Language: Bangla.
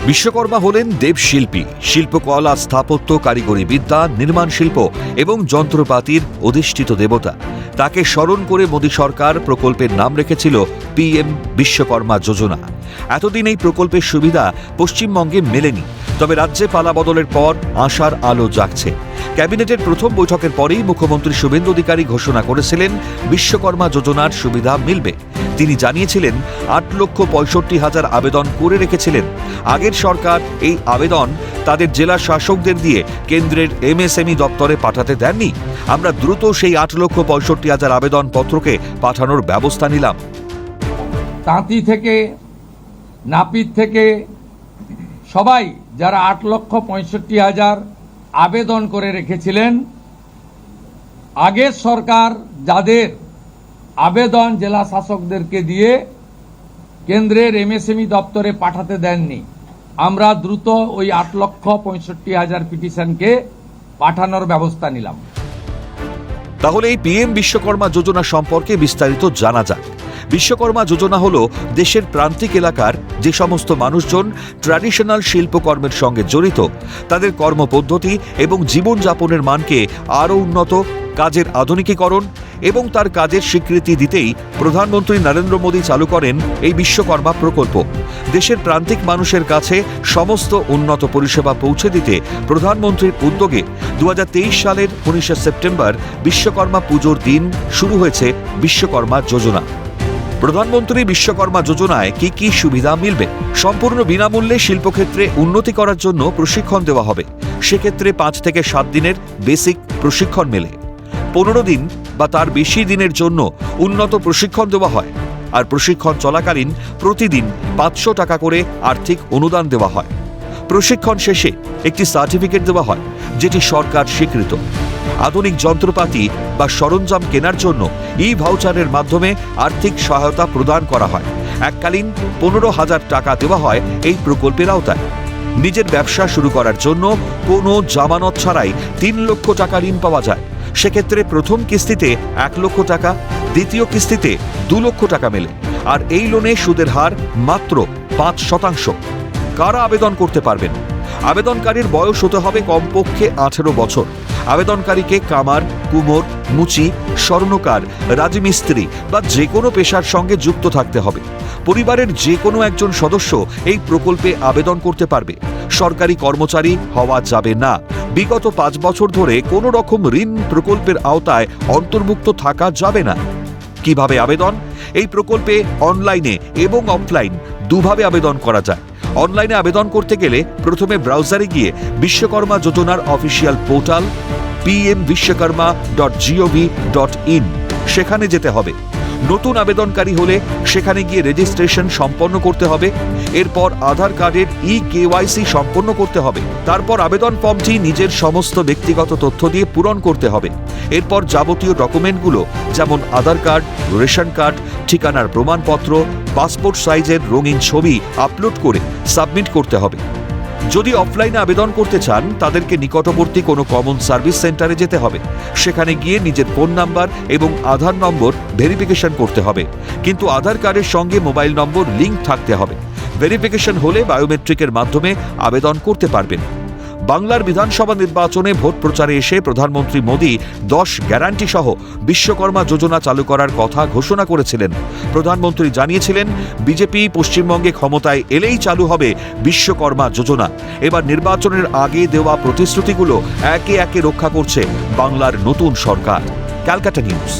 বিশ্বকর্মা হলেন দেবশিল্পী, শিল্পকলা, স্থাপত্য, কারিগরি বিদ্যা, নির্মাণ শিল্প এবং যন্ত্রপাতির অধিষ্ঠিত দেবতা। তাকে স্মরণ করে মোদী সরকার প্রকল্পের নাম রেখেছিল PM বিশ্বকর্মা যোজনা। এতদিন এই প্রকল্পের সুবিধা পশ্চিমবঙ্গে মেলেনি, তবে রাজ্যে পালাবদলের পর আশার আলো জাগছে। ক্যাবিনেটের প্রথম বৈঠকের পরেই মুখ্যমন্ত্রী শুভেন্দু অধিকারী ঘোষণা করেছিলেন বিশ্বকর্মা যোজনার সুবিধা মিলবে। তিনি জানিয়েছিলেন 8,65,000 আবেদন করে রেখেছিলেন। আগের সরকার এই আবেদন তাদের জেলা শাসকদের দিয়ে কেন্দ্রের MSME দপ্তরে পাঠাতে দেননি। আমরা দ্রুত সেই 8,65,000 আবেদন পত্রকে পাঠানোর ব্যবস্থা নিলাম। তাঁতি থেকে নাপিত থেকে সবাই যারা 8,65,000 আবেদন করে রেখেছিলেন, আগের সরকার যাদের আবেদন জেলা শাসকদেরকে দিয়ে কেন্দ্রের MSME দপ্তরে পাঠাতে দেননি, আমরা দ্রুত ওই 8,65,000 পিটিশনকে পাঠানোর ব্যবস্থা নিলাম। তাহলে এই PM বিশ্বকর্মা যোজনা সম্পর্কে বিস্তারিত জানা যাক। বিশ্বকর্মা যোজনা হলো দেশের প্রান্তিক এলাকার যে সমস্ত মানুষজন ট্র্যাডিশনাল শিল্পকর্মের সঙ্গে জড়িত, তাদের কর্মপদ্ধতি এবং জীবনযাপনের মানকে আরও উন্নত, কাজের আধুনিকীকরণ এবং তার কাজের স্বীকৃতি দিতেই প্রধানমন্ত্রী নরেন্দ্র মোদী চালু করেন এই বিশ্বকর্মা প্রকল্প। দেশের প্রান্তিক মানুষের কাছে সমস্ত উন্নত পরিষেবা পৌঁছে দিতে প্রধানমন্ত্রীর উদ্যোগে 2023 সালের 19 সেপ্টেম্বর বিশ্বকর্মা পুজোর দিন শুরু হয়েছে বিশ্বকর্মা যোজনা। প্রধানমন্ত্রী বিশ্বকর্মা যোজনায় কি কি সুবিধা মিলবে? সম্পূর্ণ বিনামূল্যে শিল্পক্ষেত্রে উন্নতি করার জন্য প্রশিক্ষণ দেওয়া হবে। সেক্ষেত্রে 5 থেকে 7 দিনের বেসিক প্রশিক্ষণ মেলে। 15 দিন বা তার বেশি দিনের জন্য উন্নত প্রশিক্ষণ দেওয়া হয়। আর প্রশিক্ষণ চলাকালীন প্রতিদিন 500 টাকা করে আর্থিক অনুদান দেওয়া হয়। প্রশিক্ষণ শেষে একটি সার্টিফিকেট দেওয়া হয়, যেটি সরকার স্বীকৃত। আধুনিক যন্ত্রপাতি বা সরঞ্জাম কেনার জন্য ভাউচারের মাধ্যমে আর্থিক সহায়তা প্রদান করা হয়। এককালীন 15,000 টাকা দেওয়া হয় এই প্রকল্পের আওতায়। নিজের ব্যবসা শুরু করার জন্য কোনো জামানত ছাড়াই 3 লক্ষ টাকা ঋণ পাওয়া যায়। সেক্ষেত্রে প্রথম কিস্তিতে 1 লক্ষ টাকা, দ্বিতীয় কিস্তিতে 2 লক্ষ টাকা মেলে। আর এই লোনে সুদের হার মাত্র 5%। কারা আবেদন করতে পারবেন? আবেদনকারীর বয়স হতে হবে কমপক্ষে 18 বছর। আবেদনকারীকে কামার, কুমোর, মুচি, স্বর্ণকার, রাজমিস্ত্রি বা যে কোনো পেশার সঙ্গে যুক্ত থাকতে হবে। পরিবারের যে কোনো একজন সদস্য এই প্রকল্পে আবেদন করতে পারবে। সরকারি কর্মচারী হওয়া যাবে না। বিগত 5 বছর ধরে কোনো রকম ঋণ প্রকল্পের আওতায় অন্তর্ভুক্ত থাকা যাবে না। কিভাবে আবেদন? এই প্রকল্পে অনলাইনে এবং অফলাইন দুভাবে আবেদন করা যায়। অনলাইনে আবেদন করতে গেলে প্রথমে ব্রাউজারে গিয়ে বিশ্বকর্মা যোজনার অফিসিয়াল পোর্টাল pmvishwakarma.gov.in সেখানে যেতে হবে। নতুন আবেদনকারী হলে সেখানে গিয়ে রেজিস্ট্রেশন সম্পন্ন করতে হবে। এরপর আধার কার্ডের KYC সম্পন্ন করতে হবে। তারপর আবেদন ফর্মটি নিজের সমস্ত ব্যক্তিগত তথ্য দিয়ে পূরণ করতে হবে। এরপর যাবতীয় ডকুমেন্টগুলো যেমন আধার কার্ড, রেশন কার্ড, ঠিকানার প্রমাণপত্র, পাসপোর্ট সাইজের রঙিন ছবি আপলোড করে সাবমিট করতে হবে। যদি অফলাইনে আবেদন করতে চান, তাদেরকে নিকটবর্তী কোনো কমন সার্ভিস সেন্টারে যেতে হবে। সেখানে গিয়ে নিজের ফোন নাম্বার এবং আধার নম্বর ভেরিফিকেশন করতে হবে, কিন্তু আধার কার্ডের সঙ্গে মোবাইল নম্বর লিঙ্ক থাকতে হবে। ভেরিফিকেশন হলে বায়োমেট্রিকের মাধ্যমে আবেদন করতে পারবেন। বাংলার বিধানসভা নির্বাচনে ভোট প্রচারে এসে প্রধানমন্ত্রী মোদী 10 গ্যারান্টি সহ বিশ্বকর্মা যোজনা চালু করার কথা ঘোষণা করেছিলেন। প্রধানমন্ত্রী জানিয়েছিলেন, বিজেপি পশ্চিমবঙ্গে ক্ষমতায় এলেই চালু হবে বিশ্বকর্মা যোজনা। এবার নির্বাচনের আগে দেওয়া প্রতিশ্রুতিগুলো একে একে রক্ষা করছে বাংলার নতুন সরকার। ক্যালকাটা নিউজ।